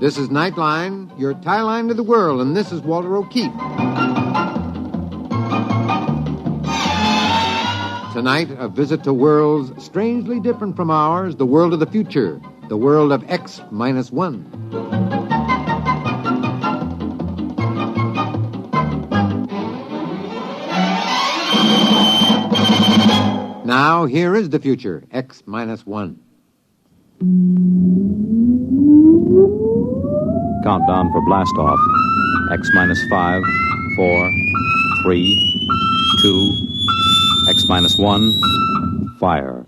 This is Nightline, your tie line to the world, and this is Walter O'Keefe. Tonight, a visit to worlds strangely different from ours, the world of the future, the world of X-1. Now, here is the future, X-1. Countdown for blast-off. X-5, 4, 3, 2, X-1, fire.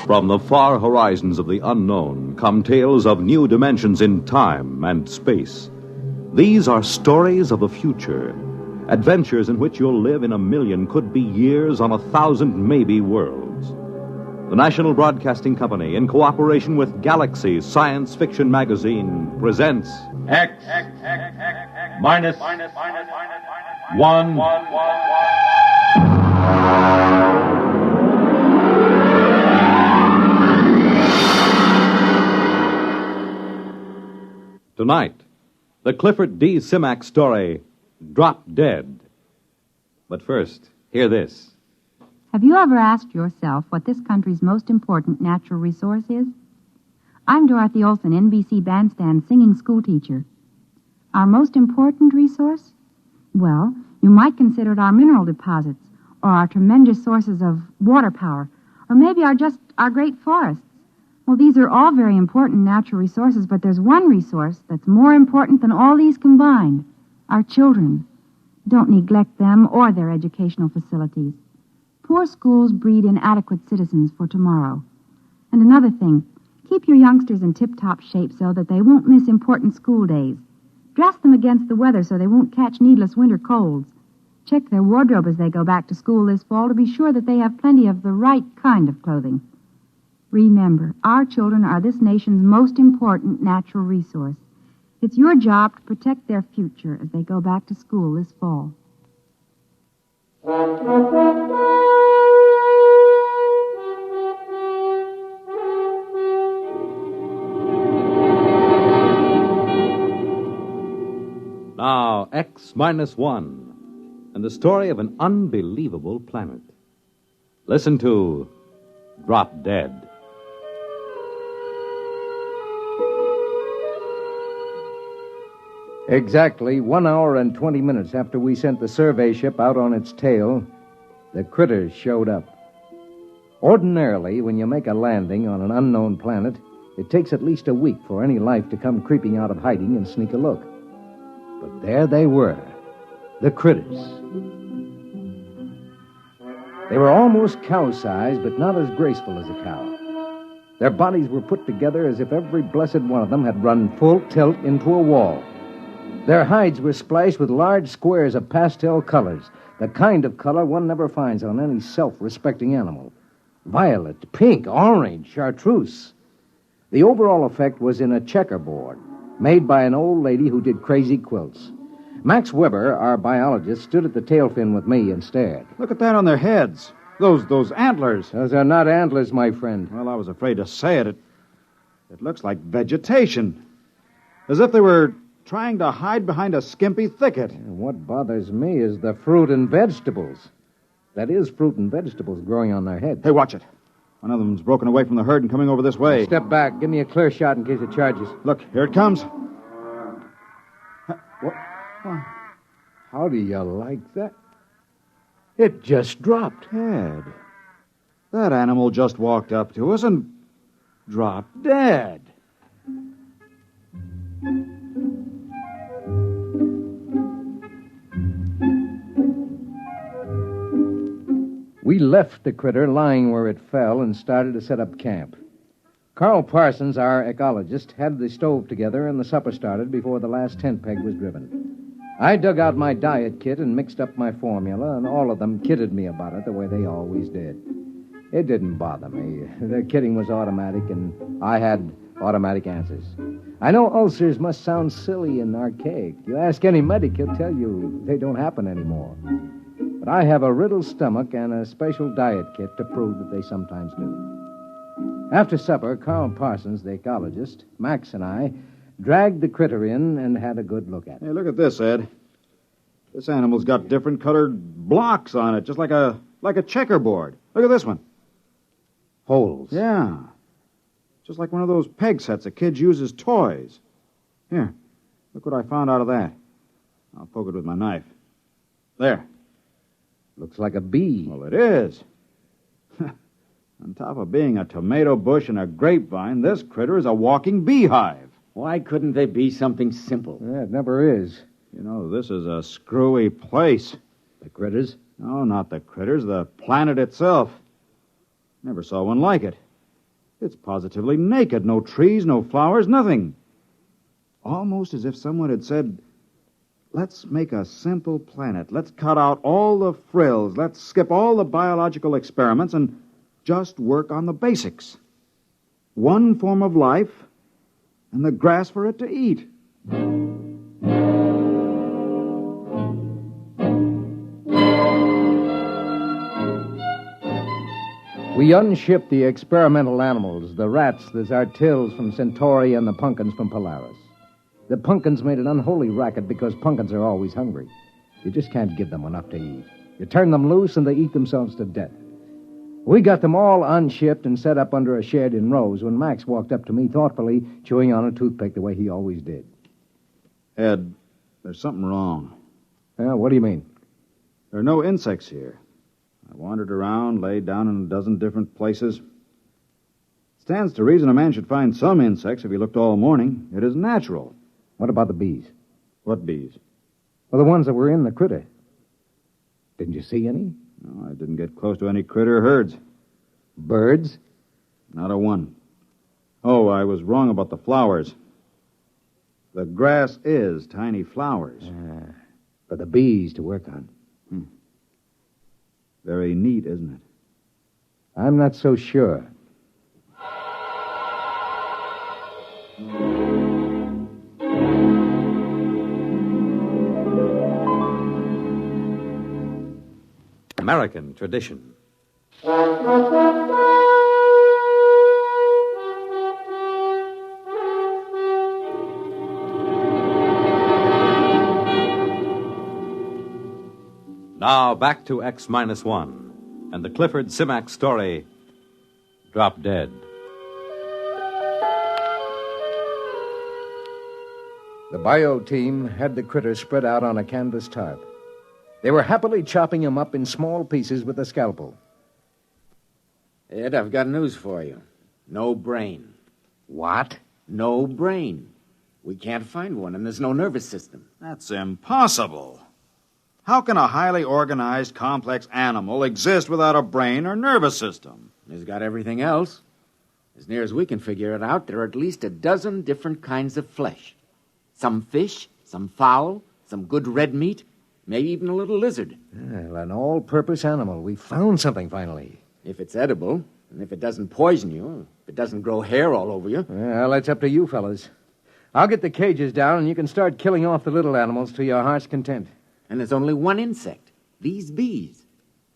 From the far horizons of the unknown come tales of new dimensions in time and space. These are stories of the future, adventures in which you'll live in 1,000,000 could-be years on 1,000 maybe worlds. The National Broadcasting Company, in cooperation with Galaxy Science Fiction Magazine, presents X-1. Tonight, the Clifford D. Simak story, Drop Dead. But first, hear this. Have you ever asked yourself what this country's most important natural resource is? I'm Dorothy Olson, NBC Bandstand singing schoolteacher. Our most important resource? Well, you might consider it our mineral deposits, or our tremendous sources of water power, or maybe our great forests. Well, these are all very important natural resources, but there's one resource that's more important than all these combined: our children. Don't neglect them or their educational facilities. Poor schools breed inadequate citizens for tomorrow. And another thing, keep your youngsters in tip-top shape so that they won't miss important school days. Dress them against the weather so they won't catch needless winter colds. Check their wardrobe as they go back to school this fall to be sure that they have plenty of the right kind of clothing. Remember, our children are this nation's most important natural resource. It's your job to protect their future as they go back to school this fall. Now, X-1, and the story of an unbelievable planet. Listen to Drop Dead. Exactly 1 hour and 20 minutes after we sent the survey ship out on its tail, the critters showed up. Ordinarily, when you make a landing on an unknown planet, it takes at least a week for any life to come creeping out of hiding and sneak a look. But there they were, the critters. They were almost cow-sized, but not as graceful as a cow. Their bodies were put together as if every blessed one of them had run full tilt into a wall. Their hides were splashed with large squares of pastel colors, the kind of color one never finds on any self-respecting animal. Violet, pink, orange, chartreuse. The overall effect was in a checkerboard, made by an old lady who did crazy quilts. Max Weber, our biologist, stood at the tail fin with me and stared. Look at that on their heads. Those antlers. Those are not antlers, my friend. Well, I was afraid to say it. It looks like vegetation. As if they were trying to hide behind a skimpy thicket. And what bothers me is the fruit and vegetables. That is, fruit and vegetables growing on their heads. Hey, watch it. One of them's broken away from the herd and coming over this way. Step back. Give me a clear shot in case it charges. Look, here it comes. What? How do you like that? It just dropped. Ted, that animal just walked up to us and dropped dead. We left the critter lying where it fell and started to set up camp. Carl Parsons, our ecologist, had the stove together and the supper started before the last tent peg was driven. I dug out my diet kit and mixed up my formula, and all of them kidded me about it the way they always did. It didn't bother me. Their kidding was automatic, and I had automatic answers. I know ulcers must sound silly and archaic. You ask any medic, he'll tell you they don't happen anymore. But I have a riddled stomach and a special diet kit to prove that they sometimes do. After supper, Carl Parsons, the ecologist, Max, and I dragged the critter in and had a good look at it. Hey, look at this, Ed. This animal's got different colored blocks on it, just like a checkerboard. Look at this one. Holes. Yeah. Just like one of those peg sets that kids use as toys. Here, look what I found out of that. I'll poke it with my knife. There. Looks like a bee. Well, it is. On top of being a tomato bush and a grapevine, this critter is a walking beehive. Why couldn't they be something simple? Yeah, it never is. You know, this is a screwy place. The critters? No, not the critters, the planet itself. Never saw one like it. It's positively naked. No trees, no flowers, nothing. Almost as if someone had said, let's make a simple planet. Let's cut out all the frills. Let's skip all the biological experiments and just work on the basics. One form of life and the grass for it to eat. We unshipped the experimental animals, the rats, the Zartils from Centauri, and the pumpkins from Polaris. The pumpkins made an unholy racket because pumpkins are always hungry. You just can't give them enough to eat. You turn them loose and they eat themselves to death. We got them all unshipped and set up under a shed in rows when Max walked up to me thoughtfully, chewing on a toothpick the way he always did. Ed, there's something wrong. Yeah, what do you mean? There are no insects here. I wandered around, laid down in a dozen different places. Stands to reason a man should find some insects if he looked all morning. It is natural. What about the bees? What bees? Well, the ones that were in the critter. Didn't you see any? No, I didn't get close to any critter herds. Birds? Not a one. Oh, I was wrong about the flowers. The grass is tiny flowers. For the bees to work on. Very neat, isn't it? I'm not so sure. American tradition. Now back to X-1 and the Clifford Simak story, Drop Dead. The bio team had the critter spread out on a canvas tarp. They were happily chopping him up in small pieces with a scalpel. Ed, I've got news for you. No brain. What? No brain. We can't find one, and there's no nervous system. That's impossible. How can a highly organized, complex animal exist without a brain or nervous system? It's got everything else. As near as we can figure it out, there are at least a dozen different kinds of flesh. Some fish, some fowl, some good red meat, maybe even a little lizard. Well, an all-purpose animal. We found something finally. If it's edible, and if it doesn't poison you, if it doesn't grow hair all over you. Well, that's up to you fellas. I'll get the cages down, and you can start killing off the little animals to your heart's content. And there's only one insect, these bees.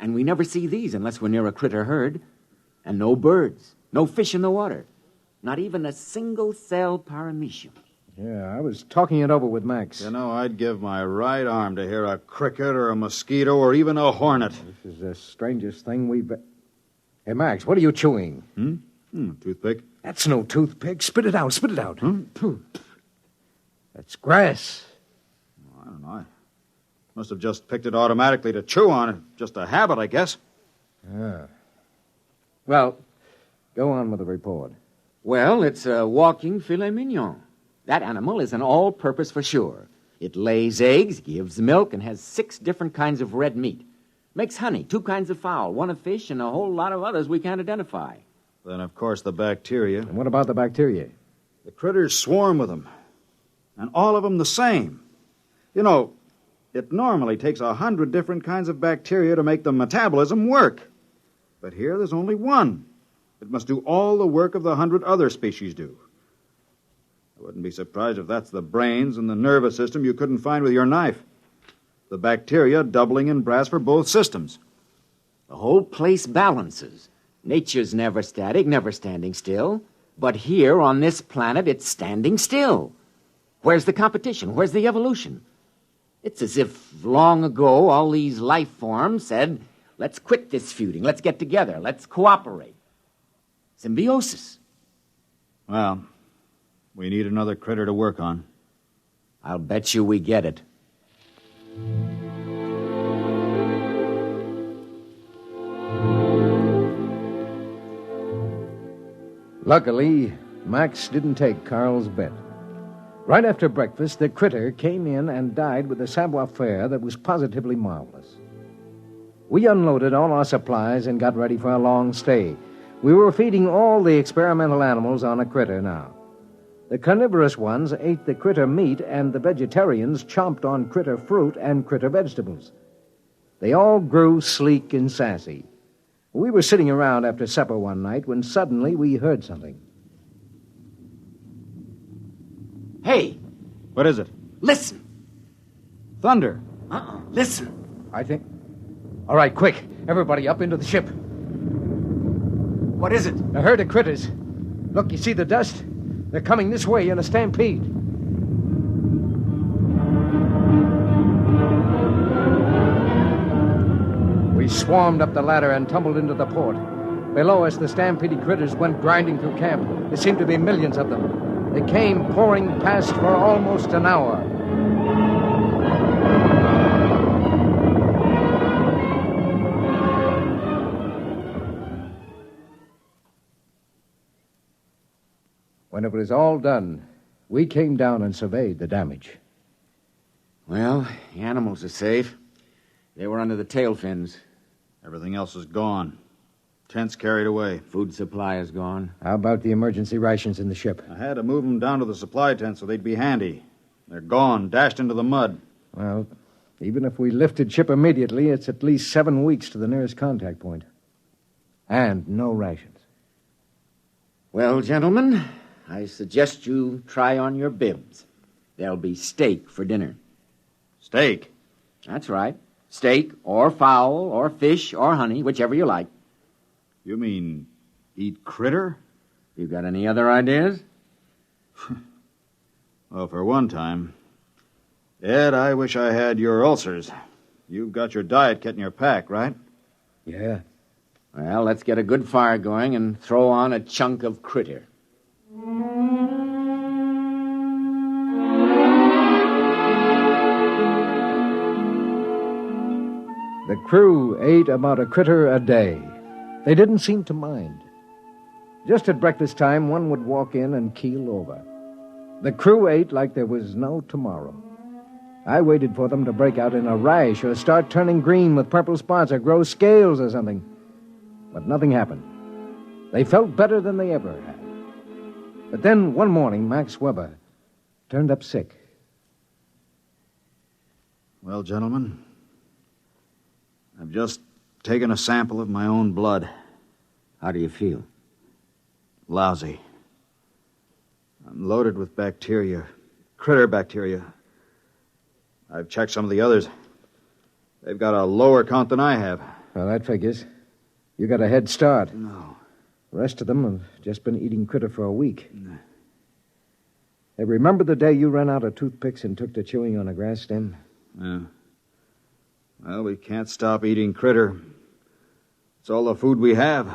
And we never see these unless we're near a critter herd. And no birds, no fish in the water. Not even a single-cell paramecium. Yeah, I was talking it over with Max. You know, I'd give my right arm to hear a cricket or a mosquito or even a hornet. This is the strangest thing we've... Hey, Max, what are you chewing? Toothpick. That's no toothpick. Spit it out, spit it out. That's grass. I don't know. I must have just picked it automatically to chew on. Just a habit, I guess. Well, go on with the report. Well, it's a walking filet mignon. That animal is an all-purpose for sure. It lays eggs, gives milk, and has 6 different kinds of red meat. Makes honey, 2 kinds of fowl, 1 of fish, and a whole lot of others we can't identify. Then, of course, the bacteria. And what about the bacteria? The critters swarm with them. And all of them the same. You know, It normally takes 100 different kinds of bacteria to make the metabolism work. But here there's only one. It must do all the work of the 100 other species do. I wouldn't be surprised if that's the brains and the nervous system you couldn't find with your knife. The bacteria doubling in brass for both systems. The whole place balances. Nature's never static, never standing still. But here on this planet, it's standing still. Where's the competition? Where's the evolution? It's as if long ago all these life forms said, let's quit this feuding, let's get together, let's cooperate. Symbiosis. Well, we need another critter to work on. I'll bet you we get it. Luckily, Max didn't take Carl's bet. Right after breakfast, the critter came in and died with a savoir-faire that was positively marvelous. We unloaded all our supplies and got ready for a long stay. We were feeding all the experimental animals on a critter now. The carnivorous ones ate the critter meat, and the vegetarians chomped on critter fruit and critter vegetables. They all grew sleek and sassy. We were sitting around after supper one night when suddenly we heard something. Hey, What is it? listen. Thunder. Listen. I think... All right, quick. Everybody up into the ship. What is it? A herd of critters. Look, you see the dust? They're coming this way in a stampede. We swarmed up the ladder and tumbled into the port. Below us, the stampeded critters went grinding through camp. There seemed to be millions of them. They came pouring past for almost an hour. When it was all done, we came down and surveyed the damage. Well, the animals are safe. They were under the tail fins. Everything else is gone. Tents carried away. Food supply is gone. How about the emergency rations in the ship? I had to move them down to the supply tent so they'd be handy. They're gone, dashed into the mud. Well, even if we lifted ship immediately, it's at least 7 weeks to the nearest contact point. And no rations. Well, gentlemen, I suggest you try on your bibs. There'll be steak for dinner. Steak. That's right. Steak or fowl or fish or honey, whichever you like. You mean eat critter? You got any other ideas? Well, for one time. Ed, I wish I had your ulcers. You've got your diet kit in your pack, right? Yeah. Well, let's get a good fire going and throw on a chunk of critter. The crew ate about a critter a day. They didn't seem to mind. Just at breakfast time, one would walk in and keel over. The crew ate like there was no tomorrow. I waited for them to break out in a rash or start turning green with purple spots or grow scales or something. But nothing happened. They felt better than they ever had. But then one morning, Max Weber turned up sick. Well, gentlemen, I've just taken a sample of my own blood. How do you feel? Lousy. I'm loaded with bacteria, critter bacteria. I've checked some of the others. They've got a lower count than I have. Well, that figures. You got a head start. No. The rest of them have just been eating critter for a week. Hey, remember the day you ran out of toothpicks and took to chewing on a grass stem? Yeah. Well, we can't stop eating critter. It's all the food we have.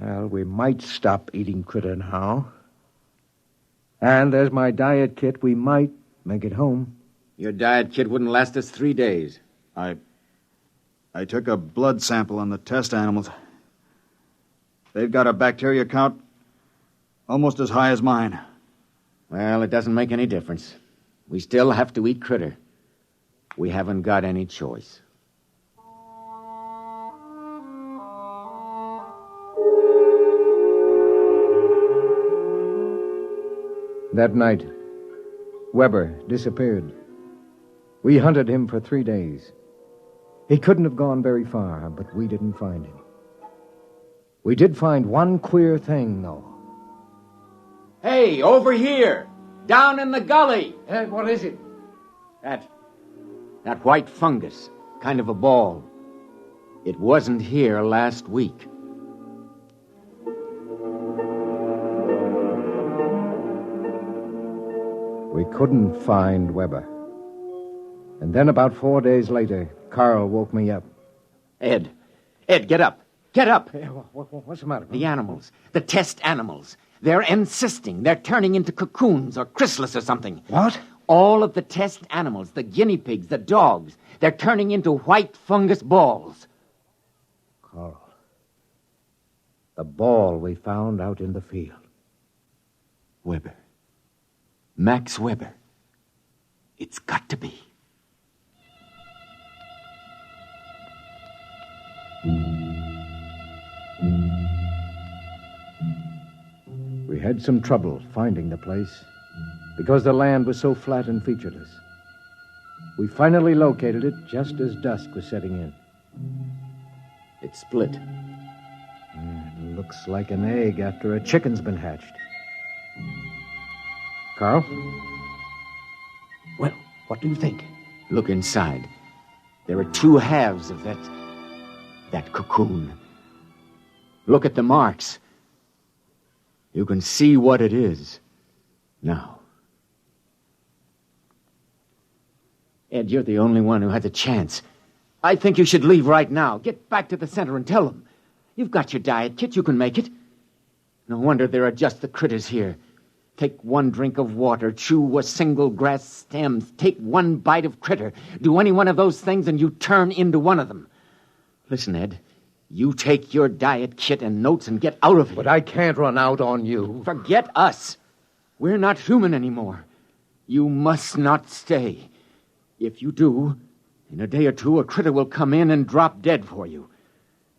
Well, we might stop eating critter now. And there's my diet kit. We might make it home. Your diet kit wouldn't last us 3 days. I took a blood sample on the test animals. They've got a bacteria count almost as high as mine. Well, it doesn't make any difference. We still have to eat critter. We haven't got any choice. That night, Weber disappeared. We hunted him for 3 days. He couldn't have gone very far, but we didn't find him. We did find one queer thing, though. Hey, over here! Down in the gully! Ed, what is it? That white fungus, kind of a ball. It wasn't here last week. We couldn't find Weber. And then about 4 days later, Carl woke me up. Ed, get up. Get up. What's the matter? The animals, the test animals. They're encysting. They're turning into cocoons or chrysalis or something. What? All of the test animals, the guinea pigs, the dogs, they're turning into white fungus balls. Carl, the ball we found out in the field. Weber. Max Weber. It's got to be. We had some trouble finding the place because the land was so flat and featureless. We finally located it just as dusk was setting in. It's split. It looks like an egg after a chicken's been hatched. Carl? Well, what do you think? Look inside. There are 2 halves of that cocoon. Look at the marks. You can see what it is now. Ed, you're the only one who has a chance. I think you should leave right now. Get back to the center and tell them. You've got your diet kit. You can make it. No wonder there are just the critters here. Take 1 drink of water. Chew a single grass stem. Take 1 bite of critter. Do any one of those things and you turn into one of them. Listen, Ed. You take your diet kit and notes and get out of here. But I can't run out on you. Forget us. We're not human anymore. You must not stay. If you do, in a day or 2, a critter will come in and drop dead for you.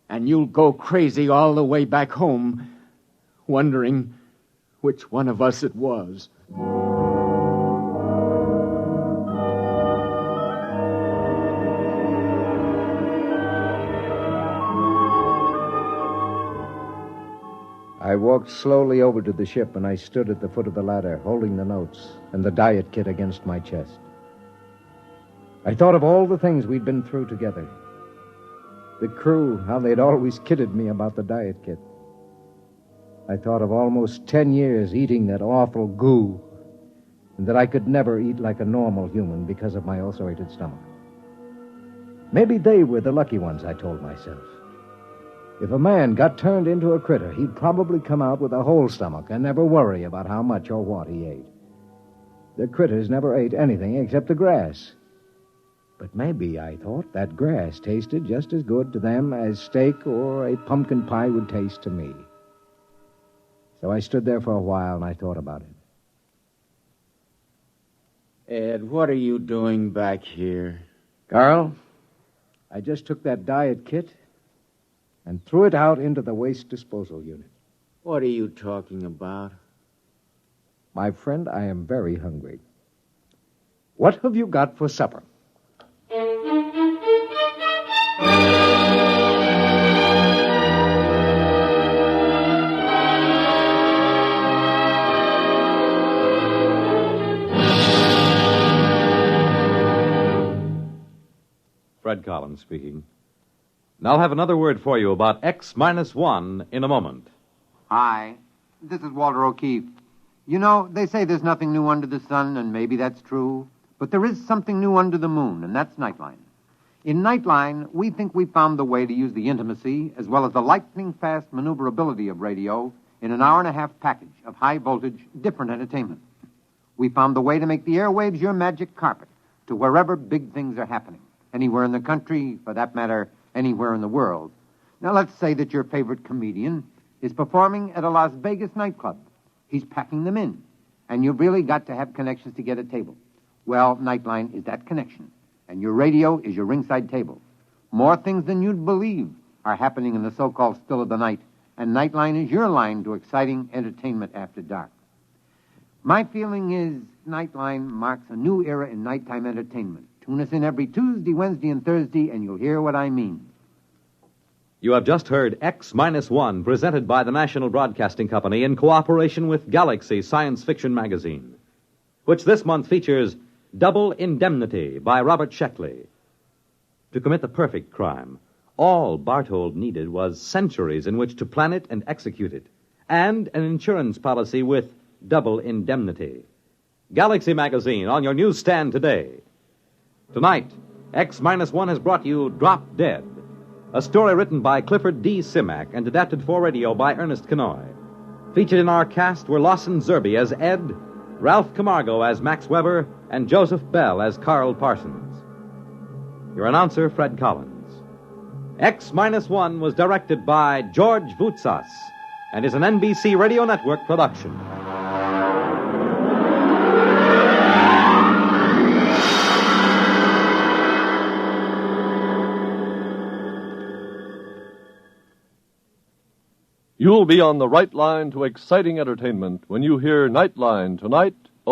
And you'll go crazy all the way back home, wondering which one of us it was. I walked slowly over to the ship, and I stood at the foot of the ladder, holding the notes and the diet kit against my chest. I thought of all the things we'd been through together. The crew, how they'd always kidded me about the diet kit. I thought of almost 10 years eating that awful goo, and that I could never eat like a normal human because of my ulcerated stomach. Maybe they were the lucky ones, I told myself. If a man got turned into a critter, he'd probably come out with a whole stomach and never worry about how much or what he ate. The critters never ate anything except the grass. But maybe, I thought, that grass tasted just as good to them as steak or a pumpkin pie would taste to me. So I stood there for a while and I thought about it. Ed, what are you doing back here? Carl, I just took that diet kit and threw it out into the waste disposal unit. What are you talking about? My friend, I am very hungry. What have you got for supper? Fred Collins speaking. Now I'll have another word for you about X-1 in a moment. Hi, this is Walter O'Keefe. You know, they say there's nothing new under the sun, and maybe that's true. But there is something new under the moon, and that's Nightline. In Nightline, we think we found the way to use the intimacy as well as the lightning-fast maneuverability of radio in an hour-and-a-half package of high-voltage, different entertainment. We found the way to make the airwaves your magic carpet to wherever big things are happening. Anywhere in the country, for that matter, anywhere in the world. Now, let's say that your favorite comedian is performing at a Las Vegas nightclub. He's packing them in, and you've really got to have connections to get a table. Well, Nightline is that connection, and your radio is your ringside table. More things than you'd believe are happening in the so-called still of the night, and Nightline is your line to exciting entertainment after dark. My feeling is Nightline marks a new era in nighttime entertainment, to Tune us in every Tuesday, Wednesday, and Thursday, and you'll hear what I mean. You have just heard X-1, presented by the National Broadcasting Company in cooperation with Galaxy Science Fiction Magazine, which this month features Double Indemnity by Robert Sheckley. To commit the perfect crime, all Barthold needed was centuries in which to plan it and execute it, and an insurance policy with double indemnity. Galaxy Magazine on your newsstand today. Tonight, X-1 has brought you Drop Dead, a story written by Clifford D. Simak and adapted for radio by Ernest Kenoy. Featured in our cast were Lawson Zerbe as Ed, Ralph Camargo as Max Weber, and Joseph Bell as Carl Parsons. Your announcer, Fred Collins. X-1 was directed by George Voutsas and is an NBC Radio Network production. You'll be on the right line to exciting entertainment when you hear Nightline tonight